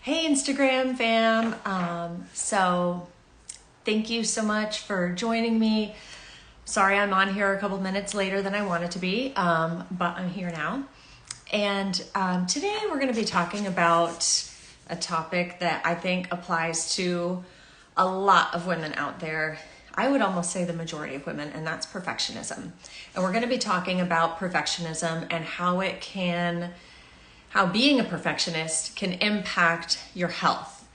Hey Instagram fam. So thank you so much for joining me. Sorry I'm on here a couple minutes later than I wanted to be, but I'm here now. And today we're going to be talking about a topic that I think applies to a lot of women out there. I would almost say the majority of women, and that's perfectionism. And we're going to be talking about perfectionism and how being a perfectionist can impact your health.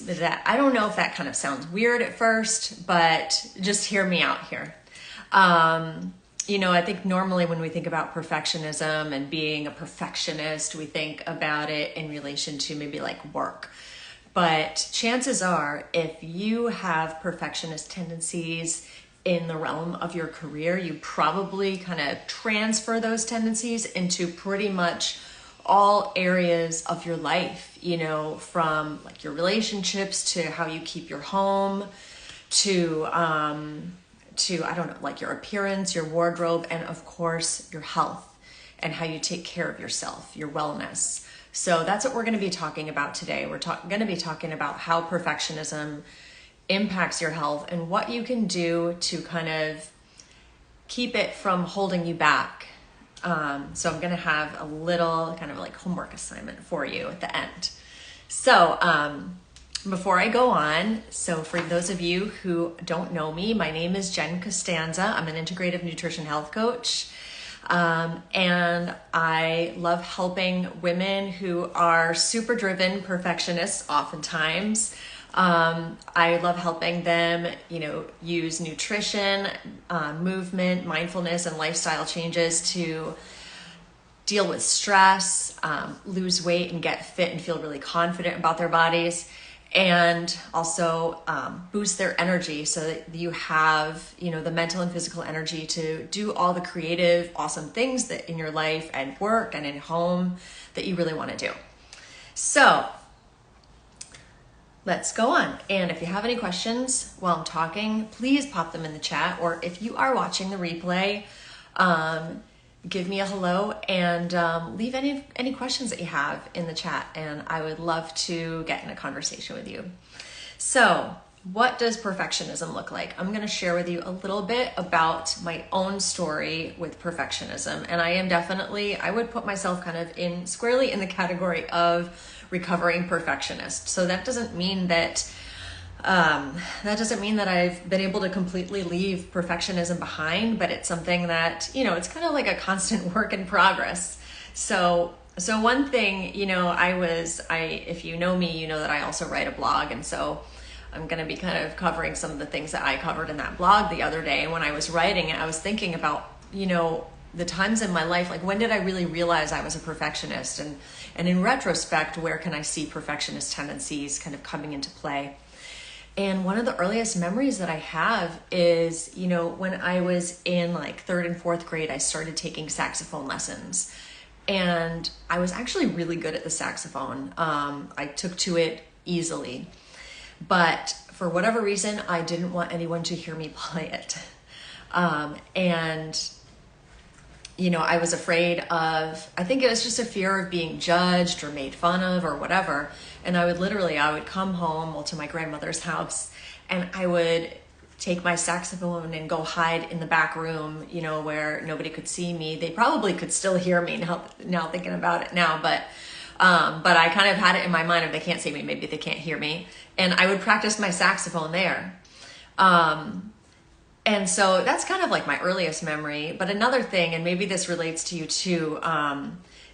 That I don't know if that kind of sounds weird at first, but just hear me out here. I think normally when we think about perfectionism and being a perfectionist, we think about it in relation to maybe like work. But chances are, if you have perfectionist tendencies in the realm of your career, you probably kind of transfer those tendencies into pretty much all areas of your life, from like your relationships to how you keep your home to I don't know, like your appearance, your wardrobe, and of course your health and how you take care of yourself, your wellness. So that's what we're going to be talking about today. We're going to be talking about how perfectionism impacts your health and what you can do to kind of keep it from holding you back. So I'm going to have a little kind of like homework assignment for you at the end. So before I go on, so for those of you who don't know me, my name is Jen Costanza. I'm an integrative nutrition health coach. And I love helping women who are super driven perfectionists oftentimes. I love helping them, use nutrition, movement, mindfulness, and lifestyle changes to deal with stress, lose weight and get fit and feel really confident about their bodies, and also boost their energy so that you have, the mental and physical energy to do all the creative, awesome things that in your life and work and in home that you really want to do. So let's go on. And if you have any questions while I'm talking, please pop them in the chat. Or if you are watching the replay, give me a hello and leave any questions that you have in the chat. And I would love to get in a conversation with you. So what does perfectionism look like? I'm going to share with you a little bit about my own story with perfectionism. And I would put myself kind of squarely in the category of recovering perfectionist. So that doesn't mean that I've been able to completely leave perfectionism behind, but it's something that, it's kind of like a constant work in progress. So one thing, if you know me, you know that I also write a blog. And so I'm going to be kind of covering some of the things that I covered in that blog the other day. And when I was writing it, I was thinking about, the times in my life, like when did I really realize I was a perfectionist? And in retrospect, where can I see perfectionist tendencies kind of coming into play? And one of the earliest memories that I have is, when I was in like 3rd and 4th grade, I started taking saxophone lessons. And I was actually really good at the saxophone. I took to it easily. But for whatever reason, I didn't want anyone to hear me play it. I was afraid I think it was just a fear of being judged or made fun of or whatever. And I would come home to my grandmother's house, and I would take my saxophone and go hide in the back room, where nobody could see me. They probably could still hear me now thinking about it now, but I kind of had it in my mind, if they can't see me, maybe they can't hear me. And I would practice my saxophone there. And so that's kind of like my earliest memory. But another thing, and maybe this relates to you too,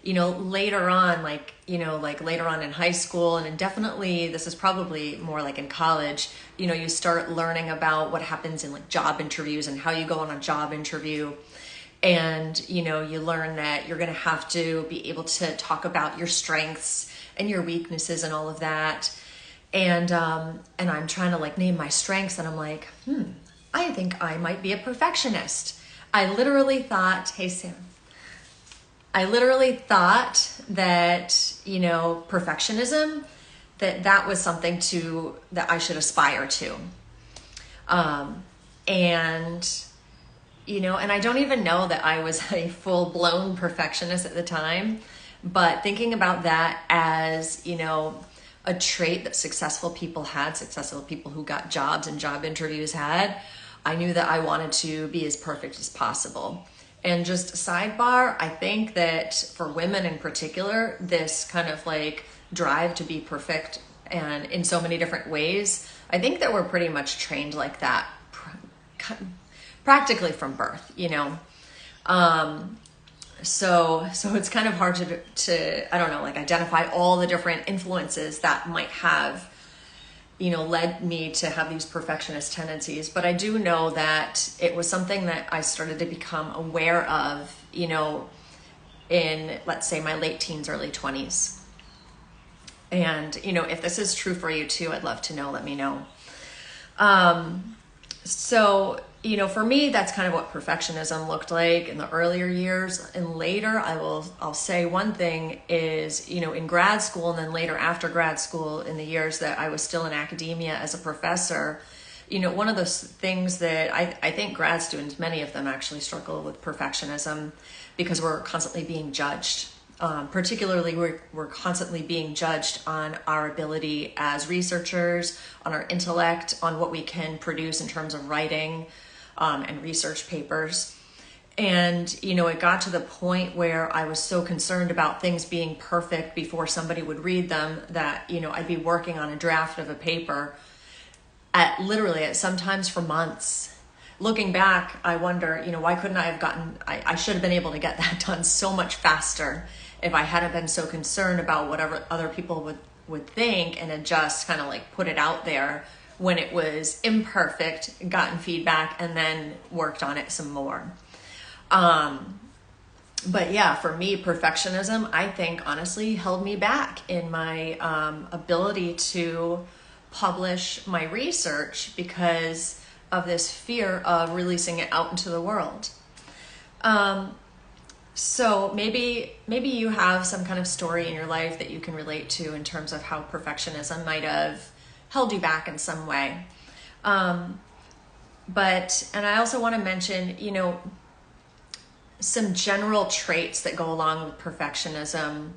later on, later on in high school, and definitely this is probably more like in college, you start learning about what happens in like job interviews and how you go on a job interview. And, you learn that you're going to have to be able to talk about your strengths and your weaknesses and all of that. And I'm trying to like name my strengths, and I'm like, I think I might be a perfectionist. I literally thought, hey Sam, that, perfectionism, that was something that I should aspire to. And I don't even know that I was a full-blown perfectionist at the time, but thinking about that as, a trait that successful people who got jobs and job interviews had, I knew that I wanted to be as perfect as possible. And just sidebar, I think that for women in particular, this kind of like drive to be perfect and in so many different ways, I think that we're pretty much trained like that practically from birth, you know? So it's kind of hard to, I don't know, like identify all the different influences that might have, you know, led me to have these perfectionist tendencies. But I do know that it was something that I started to become aware of, you know, in, let's say, my late teens, early 20s. And, you know, if this is true for you too, I'd love to know, let me know. So, you know, for me, that's kind of what perfectionism looked like in the earlier years. And later, I'll say one thing is, you know, in grad school and then later after grad school, in the years that I was still in academia as a professor, you know, one of those things that I think grad students, many of them actually struggle with perfectionism because we're constantly being judged. Particularly, we're constantly being judged on our ability as researchers, on our intellect, on what we can produce in terms of writing and research papers. And, you know, it got to the point where I was so concerned about things being perfect before somebody would read them that, you know, I'd be working on a draft of a paper at sometimes for months. Looking back, I wonder, you know, why couldn't I have I should have been able to get that done so much faster if I hadn't been so concerned about whatever other people would think and had just kind of like put it out there when it was imperfect, gotten feedback, and then worked on it some more. But yeah, for me, perfectionism, I think honestly held me back in my ability to publish my research because of this fear of releasing it out into the world. So maybe you have some kind of story in your life that you can relate to in terms of how perfectionism might have held you back in some way. And I also want to mention, you know, some general traits that go along with perfectionism.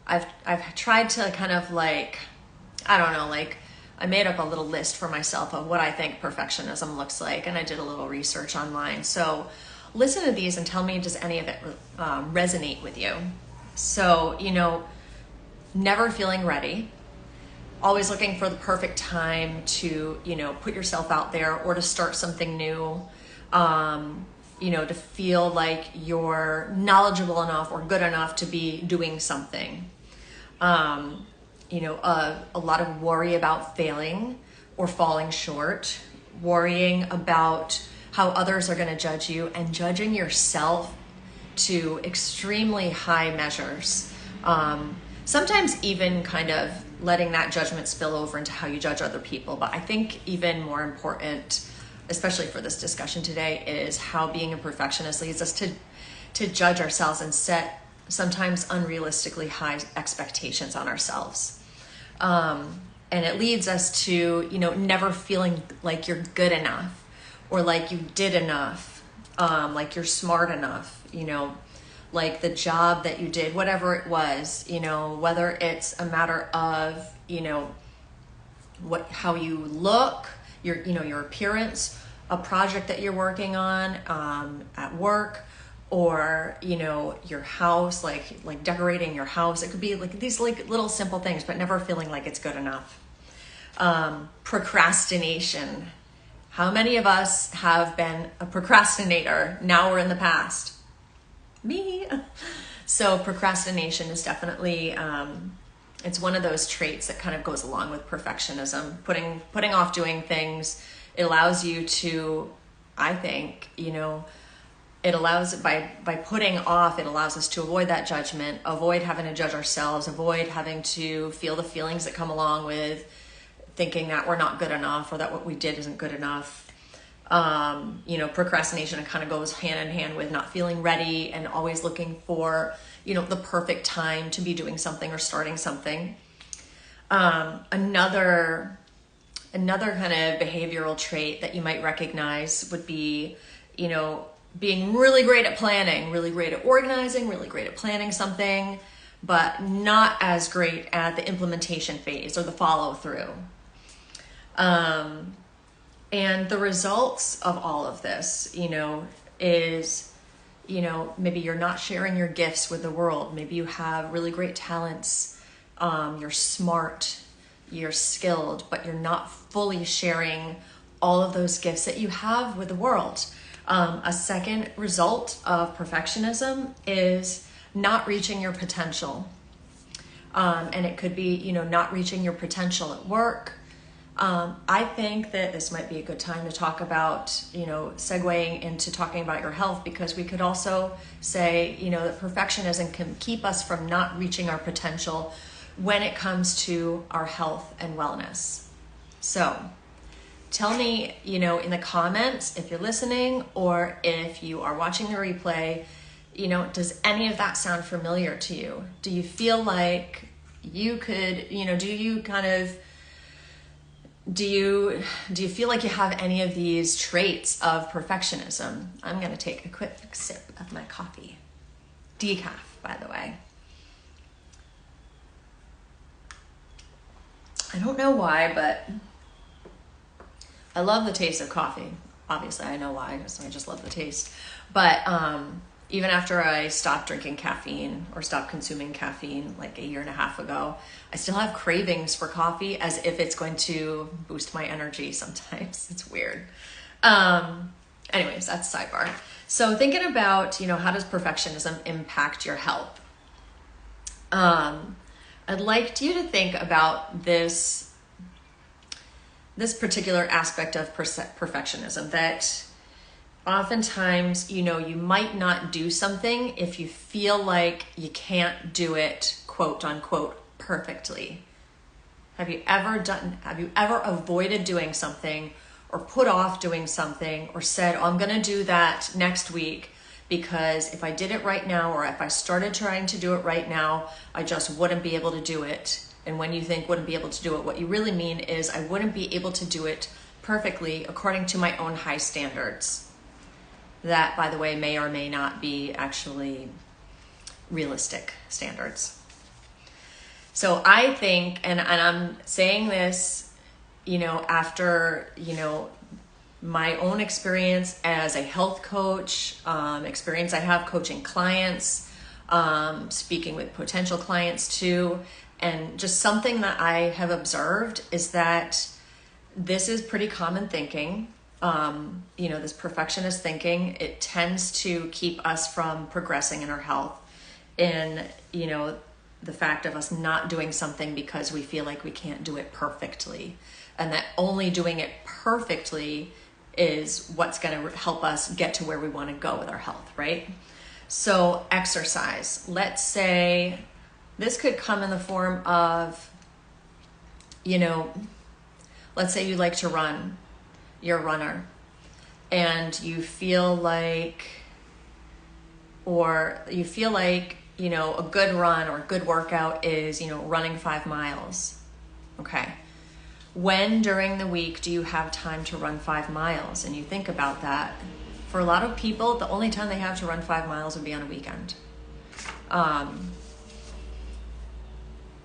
I've tried to kind of like, I don't know, like I made up a little list for myself of what I think perfectionism looks like, and I did a little research online. So listen to these and tell me, does any of it resonate with you? So, you know, never feeling ready, always looking for the perfect time to, you know, put yourself out there or to start something new, you know, to feel like you're knowledgeable enough or good enough to be doing something. You know, a lot of worry about failing or falling short, worrying about how others are going to judge you, and judging yourself to extremely high measures. Sometimes even kind of letting that judgment spill over into how you judge other people. But I think even more important, especially for this discussion today, is how being a perfectionist leads us to judge ourselves and set sometimes unrealistically high expectations on ourselves. And it leads us to, you know, never feeling like you're good enough or like you did enough, like you're smart enough, you know, like the job that you did, whatever it was, you know, whether it's a matter of, you know, how you look, your appearance, a project that you're working on at work, or, you know, your house, like decorating your house. It could be like these like little simple things, but never feeling like it's good enough. Procrastination. How many of us have been a procrastinator now or in the past? Me. So procrastination is definitely, it's one of those traits that kind of goes along with perfectionism. Putting off doing things, it allows you to, I think, you know, it allows, by putting off, it allows us to avoid that judgment, avoid having to judge ourselves, avoid having to feel the feelings that come along with thinking that we're not good enough or that what we did isn't good enough. You know, procrastination kind of goes hand in hand with not feeling ready and always looking for, you know, the perfect time to be doing something or starting something. Another kind of behavioral trait that you might recognize would be, you know, being really great at planning, really great at organizing, really great at planning something, but not as great at the implementation phase or the follow through. And the results of all of this, is, maybe you're not sharing your gifts with the world. Maybe you have really great talents. You're smart, you're skilled, but you're not fully sharing all of those gifts that you have with the world. A second result of perfectionism is not reaching your potential. And it could be, not reaching your potential at work. I think that this might be a good time to talk about, segueing into talking about your health, because we could also say, that perfectionism can keep us from not reaching our potential when it comes to our health and wellness. So tell me, in the comments, if you're listening or if you are watching the replay, does any of that sound familiar to you? Do you feel like you could, do you feel like you have any of these traits of perfectionism? I'm going to take a quick sip of my coffee. Decaf, by the way. I don't know why, but I love the taste of coffee. Obviously, I know why, because I just love the taste. But even after I stopped drinking caffeine or stopped consuming caffeine like a year and a half ago, I still have cravings for coffee as if it's going to boost my energy sometimes. It's weird. Anyways, that's a sidebar. So thinking about, how does perfectionism impact your health? I'd like you to think about this particular aspect of perfectionism, that oftentimes, you might not do something if you feel like you can't do it, quote unquote, perfectly. Have you ever avoided doing something or put off doing something or said, I'm going to do that next week because if I did it right now, or if I started trying to do it right now, I just wouldn't be able to do it. And when you think wouldn't be able to do it, what you really mean is I wouldn't be able to do it perfectly according to my own high standards. That, by the way, may or may not be actually realistic standards. So I think, and I'm saying this, after, my own experience as a health coach, experience I have coaching clients, speaking with potential clients too, and just something that I have observed is that this is pretty common thinking. This perfectionist thinking, it tends to keep us from progressing in our health, in, the fact of us not doing something because we feel like we can't do it perfectly, and that only doing it perfectly is what's going to help us get to where we want to go with our health, right? So exercise, let's say this could come in the form of, let's say you like to run, you're a runner, and you feel like, a good run or a good workout is, running 5 miles. Okay. When during the week do you have time to run 5 miles? And you think about that. For a lot of people, the only time they have to run 5 miles would be on a weekend.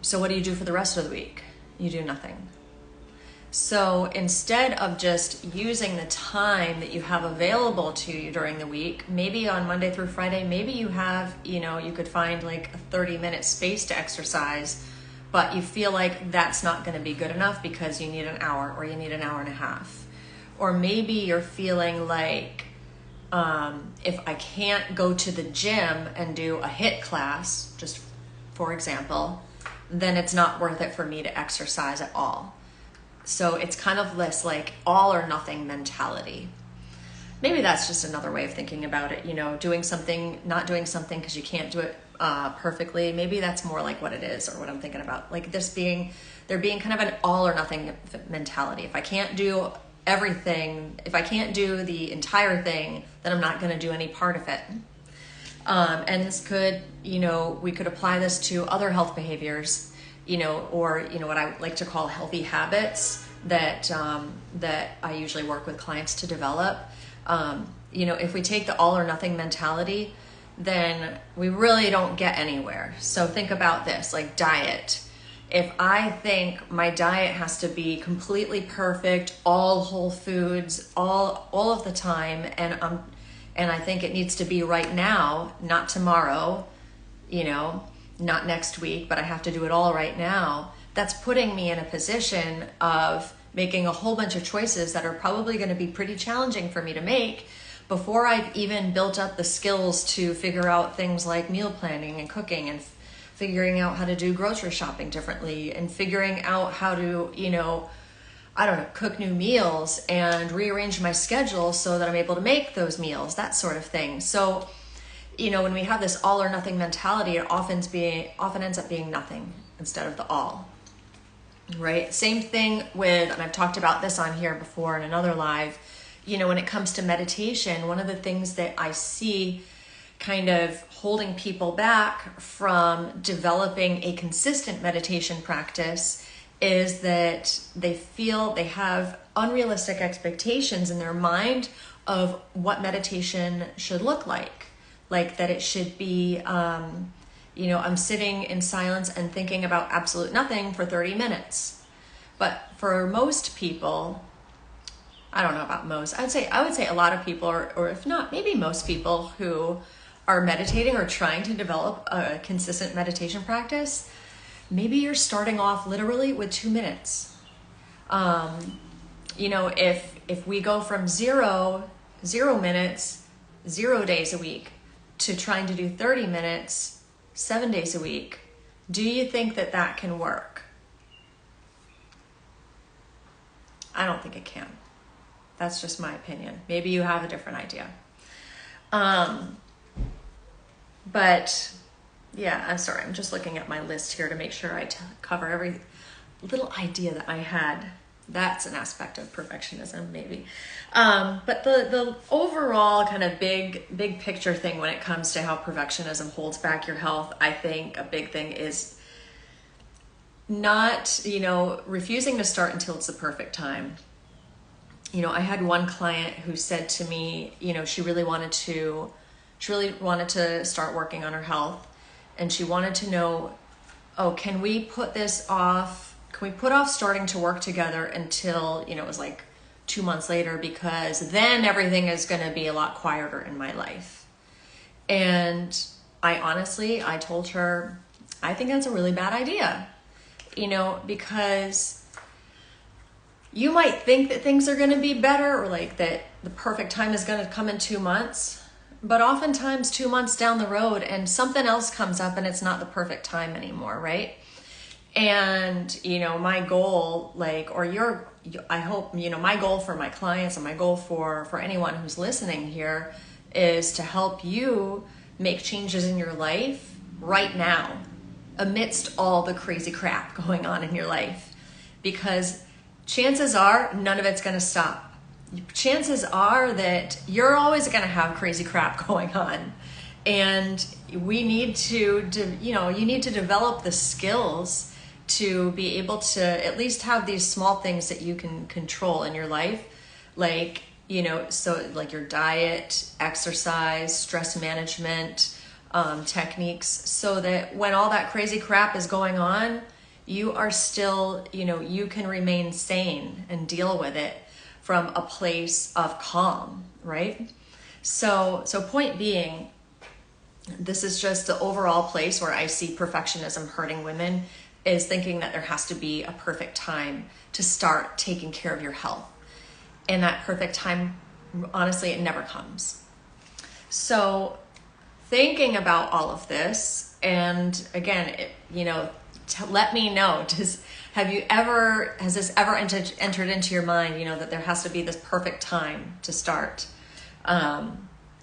So what do you do for the rest of the week? You do nothing. So instead of just using the time that you have available to you during the week, maybe on Monday through Friday, maybe you have, you could find like a 30-minute space to exercise, but you feel like that's not going to be good enough because you need an hour or you need an hour and a half. Or maybe you're feeling like, if I can't go to the gym and do a HIIT class, just for example, then it's not worth it for me to exercise at all. So it's kind of this like all or nothing mentality. Maybe that's just another way of thinking about it, doing something, not doing something because you can't do it perfectly. Maybe that's more like what it is, or what I'm thinking about. Like there being kind of an all or nothing mentality. If I can't do everything, if I can't do the entire thing, then I'm not going to do any part of it. And this could, we could apply this to other health behaviors, or, what I like to call healthy habits that I usually work with clients to develop. If we take the all or nothing mentality, then we really don't get anywhere. So think about this, like diet. If I think my diet has to be completely perfect, all whole foods, all of the time, and I think it needs to be right now, not tomorrow, not next week, but I have to do it all right now, that's putting me in a position of making a whole bunch of choices that are probably going to be pretty challenging for me to make before I've even built up the skills to figure out things like meal planning and cooking and figuring out how to do grocery shopping differently and figuring out how to, cook new meals and rearrange my schedule so that I'm able to make those meals, that sort of thing. So, when we have this all or nothing mentality, it often ends up being nothing instead of the all, right? Same thing with, and I've talked about this on here before in another live, when it comes to meditation, one of the things that I see kind of holding people back from developing a consistent meditation practice is that they feel they have unrealistic expectations in their mind of what meditation should look like that it should be, I'm sitting in silence and thinking about absolute nothing for 30 minutes. But for most people, I don't know about most, I would say a lot of people, or if not, maybe most people who are meditating or trying to develop a consistent meditation practice, maybe you're starting off literally with 2 minutes. If we go from zero minutes, 0 days a week to trying to do 30 minutes, 7 days a week, do you think that can work? I don't think it can. That's just my opinion. Maybe you have a different idea. But yeah, I'm sorry. I'm just looking at my list here to make sure I cover every little idea that I had. That's an aspect of perfectionism, maybe. But the overall kind of big picture thing when it comes to how perfectionism holds back your health, I think a big thing is not, refusing to start until it's the perfect time. I had one client who said to me, she really wanted to start working on her health, and she wanted to know, can we put this off? Can we put off starting to work together until, it was like 2 months later, because then everything is going to be a lot quieter in my life. And I told her, I think that's a really bad idea, because you might think that things are going to be better, or like that the perfect time is going to come in 2 months, but oftentimes 2 months down the road and something else comes up and it's not the perfect time anymore, right? And, my goal, I hope, my goal for my clients and my goal for anyone who's listening here is to help you make changes in your life right now, amidst all the crazy crap going on in your life, because chances are none of it's going to stop. Chances are that you're always going to have crazy crap going on. And we need to, you need to develop the skills to be able to at least have these small things that you can control in your life. So like your diet, exercise, stress management, techniques, so that when all that crazy crap is going on, you are still, you can remain sane and deal with it from a place of calm, right? So point being, this is just the overall place where I see perfectionism hurting women, is thinking that there has to be a perfect time to start taking care of your health. And that perfect time, honestly, it never comes. So thinking about all of this, and again, let me know, has this ever entered into your mind, that there has to be this perfect time to start? I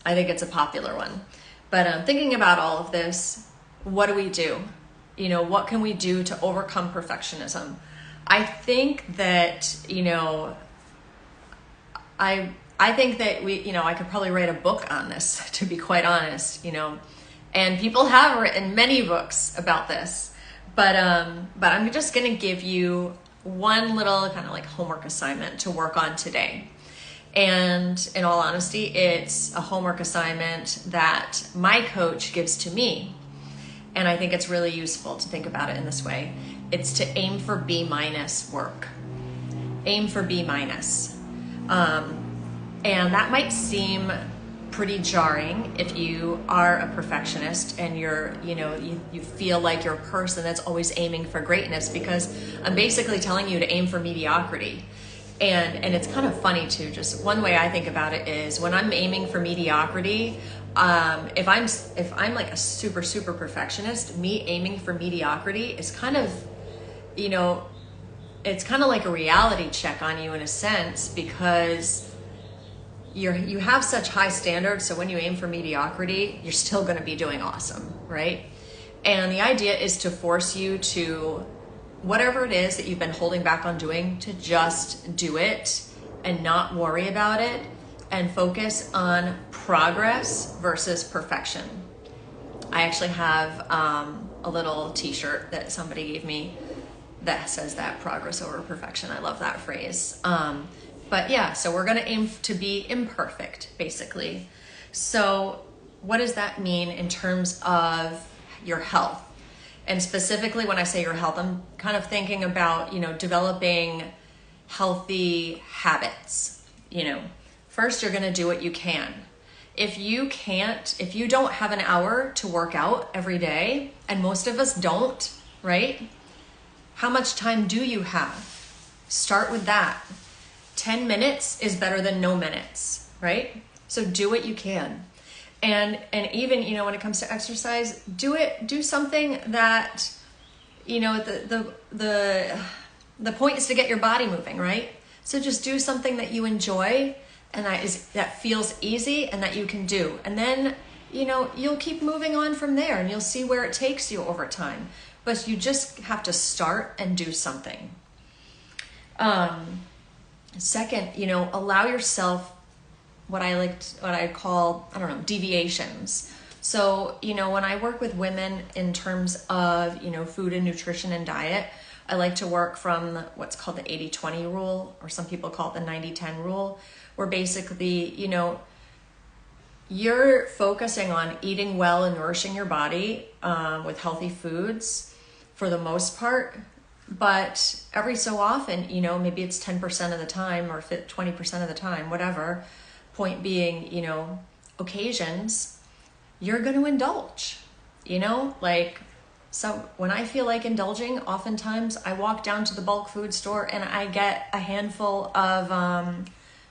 think it's a popular one. But thinking about all of this, what do we do? What can we do to overcome perfectionism? I think that, I think that I could probably write a book on this, to be quite honest, and people have written many books about this, but I'm just going to give you one little kind of like homework assignment to work on today. And in all honesty, it's a homework assignment that my coach gives to me. And I think it's really useful to think about it in this way. It's to aim for B minus work. Aim for B minus. And that might seem pretty jarring if you are a perfectionist and you feel like you're a person that's always aiming for greatness, because I'm basically telling you to aim for mediocrity. And it's kind of funny too. Just one way I think about it is when I'm aiming for mediocrity, if I'm like a super perfectionist, me aiming for mediocrity is kind of, it's kind of like a reality check on you in a sense, because you have such high standards. So when you aim for mediocrity, you're still going to be doing awesome, right? And the idea is to force you to, whatever it is that you've been holding back on doing, to just do it and not worry about it, and focus on progress versus perfection. I actually have a little t-shirt that somebody gave me that says that, progress over perfection. I love that phrase. But yeah, so we're going to aim to be imperfect, basically. So what does that mean in terms of your health? And specifically when I say your health, I'm kind of thinking about, developing healthy habits. First you're going to do what you can. If you don't have an hour to work out every day, and most of us don't, right? How much time do you have? Start with that. 10 minutes is better than no minutes, right? So do what you can. And even, when it comes to exercise, do something that, the point is to get your body moving, right? So just do something that you enjoy and that feels easy and that you can do. And then, you'll keep moving on from there, and you'll see where it takes you over time. But you just have to start and do something. Second, allow yourself what I call, deviations. So, when I work with women in terms of, food and nutrition and diet, I like to work from what's called the 80-20 rule, or some people call it the 90-10 rule, where basically, you're focusing on eating well and nourishing your body with healthy foods for the most part. But every so often, maybe it's 10% of the time or 20% of the time, whatever. Point being, occasions, you're going to indulge, so when I feel like indulging, oftentimes I walk down to the bulk food store and I get a handful of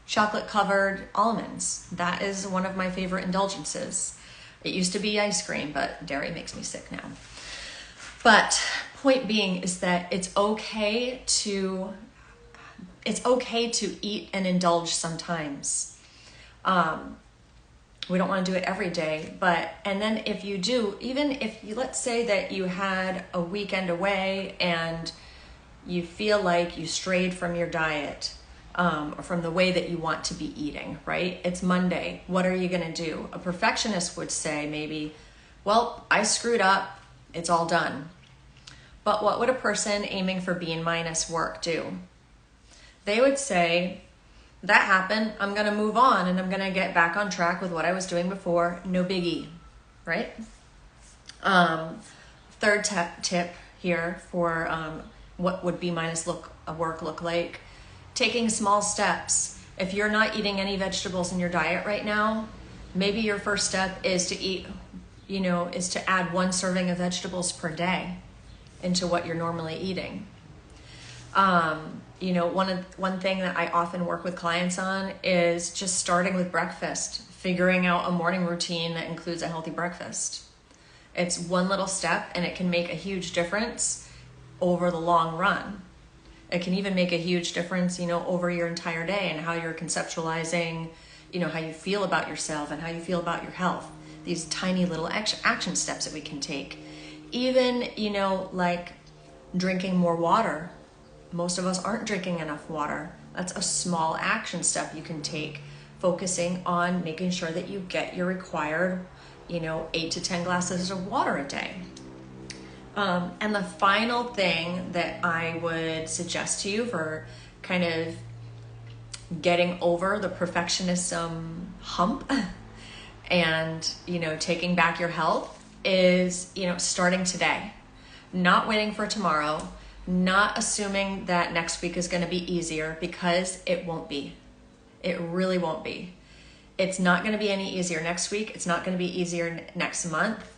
chocolate covered almonds. That is one of my favorite indulgences. It used to be ice cream, but dairy makes me sick now. But point being is that it's okay to eat and indulge sometimes. We don't want to do it every day, and then if you do, even if let's say that you had a weekend away and you feel like you strayed from your diet, or from the way that you want to be eating, right? It's Monday. What are you going to do? A perfectionist would say maybe, well, I screwed up. It's all done. But what would a person aiming for B minus work do? They would say, that happened. I'm going to move on and I'm going to get back on track with what I was doing before. No biggie, right? Third tip here for what would B minus work look like. Taking small steps. If you're not eating any vegetables in your diet right now, maybe your first step is to is to add 1 serving of vegetables per day into what you're normally eating. One thing that I often work with clients on is just starting with breakfast, figuring out a morning routine that includes a healthy breakfast. It's one little step and it can make a huge difference over the long run. It can even make a huge difference, over your entire day and how you're conceptualizing, how you feel about yourself and how you feel about your health. These tiny little action steps that we can take. Even, like drinking more water. Most of us aren't drinking enough water. That's a small action step you can take, focusing on making sure that you get your required, 8 to 10 glasses of water a day. And the final thing that I would suggest to you for kind of getting over the perfectionism hump and, taking back your health is, starting today, not waiting for tomorrow, not assuming that next week is going to be easier, because it won't be. It really won't be. It's not going to be any easier next week. It's not going to be easier next month.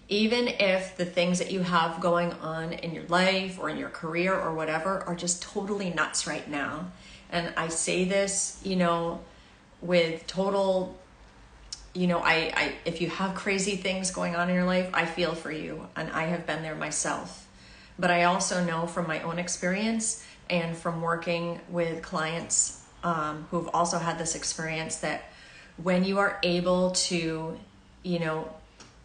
Even if the things that you have going on in your life or in your career or whatever are just totally nuts right now. And I say this, with total, if you have crazy things going on in your life, I feel for you, and I have been there myself. But I also know from my own experience and from working with clients who've also had this experience, that when you are able to,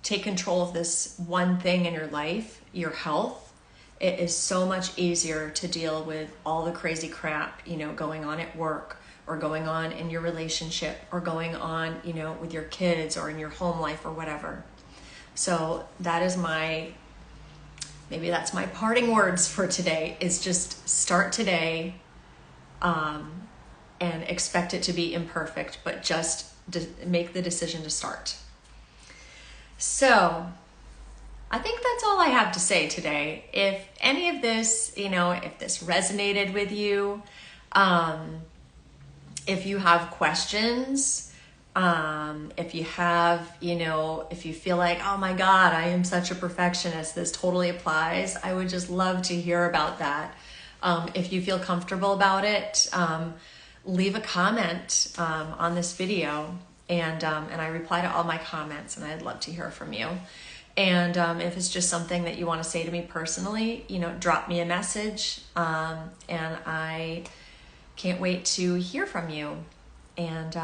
take control of this one thing in your life, your health, it is so much easier to deal with all the crazy crap, going on at work, or going on in your relationship, or going on, with your kids, or in your home life, or whatever. So that is maybe that's my parting words for today, is just start today, and expect it to be imperfect, but just make the decision to start. So I think that's all I have to say today. If any of this, if this resonated with you, if you have questions, if you have, if you feel like, oh my God, I am such a perfectionist, this totally applies, I would just love to hear about that. If you feel comfortable about it, leave a comment on this video, and I reply to all my comments, and I'd love to hear from you. And if it's just something that you want to say to me personally, drop me a message, and I can't wait to hear from you. And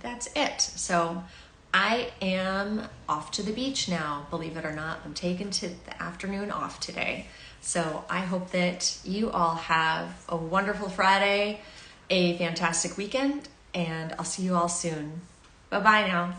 that's it. So I am off to the beach now, believe it or not. I'm taking the afternoon off today. So I hope that you all have a wonderful Friday, a fantastic weekend, and I'll see you all soon. Bye-bye now.